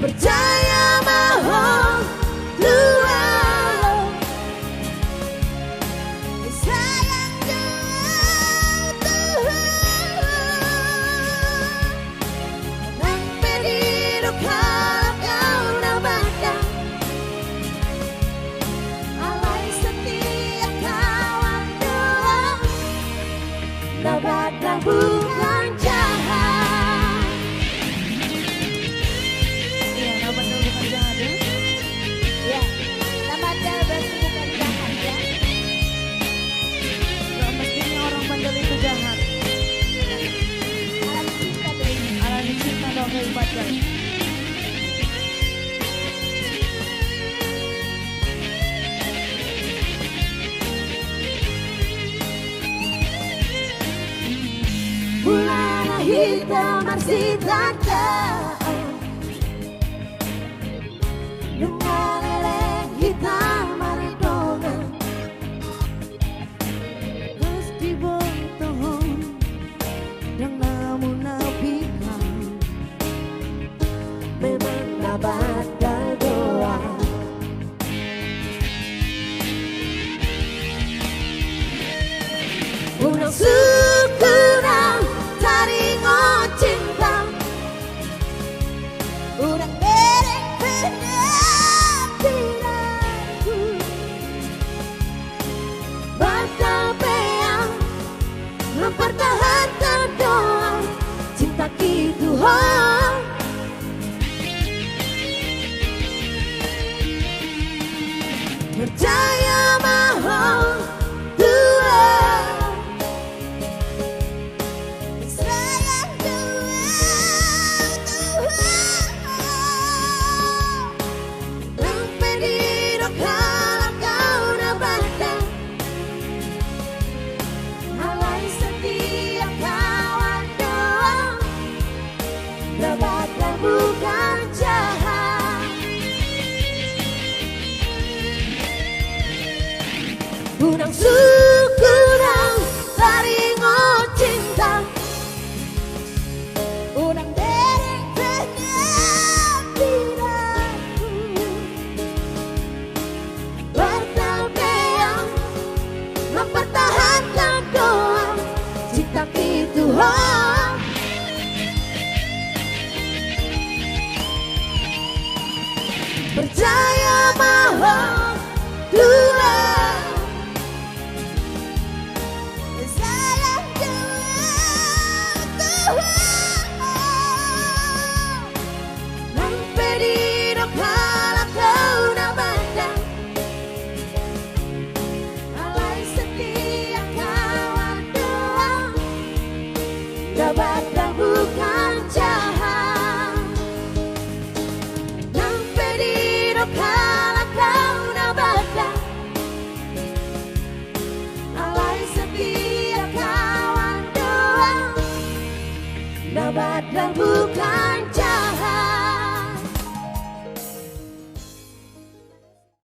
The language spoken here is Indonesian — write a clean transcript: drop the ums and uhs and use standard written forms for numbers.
percaya bahwa Tuhan sayang Tuhan sampai hidup kalau kau dapatkan alai setia kawan Tuhan dapatkan bukan jahat. Iya, dapatkan bukan jahat ya. Ya, dapatkan berarti bukan jahat ya. Gak mestinya orang bandel itu jahat. Alam cinta deh. Alam cinta dong hebatkan. Bulan hitam masih datang dengan leleh hitam maridongan terus dibotohong dan namun nabikan memang dapat doa. Unang syukuran taringo cinta urang derek penampilanku bakal peang mempertahankan doa cinta gitu percaya bahwa Tuhan sayang Tuhan sampai hidup kalau kau dapatkan alai setia kawan doang dapatkan bukan jahat. Unang syukuran taringo cinta urang derek penampilanku bertaupeang mempertahankan doa cinta itu percaya bahwa Tuhan sayang Tuhan sampai hidup kalau kau dapatkan alai setia kawan doang dapatkan bukan jahat sampai hidup kalau kau dapatkan alai setia kawan doang dapatkan bukan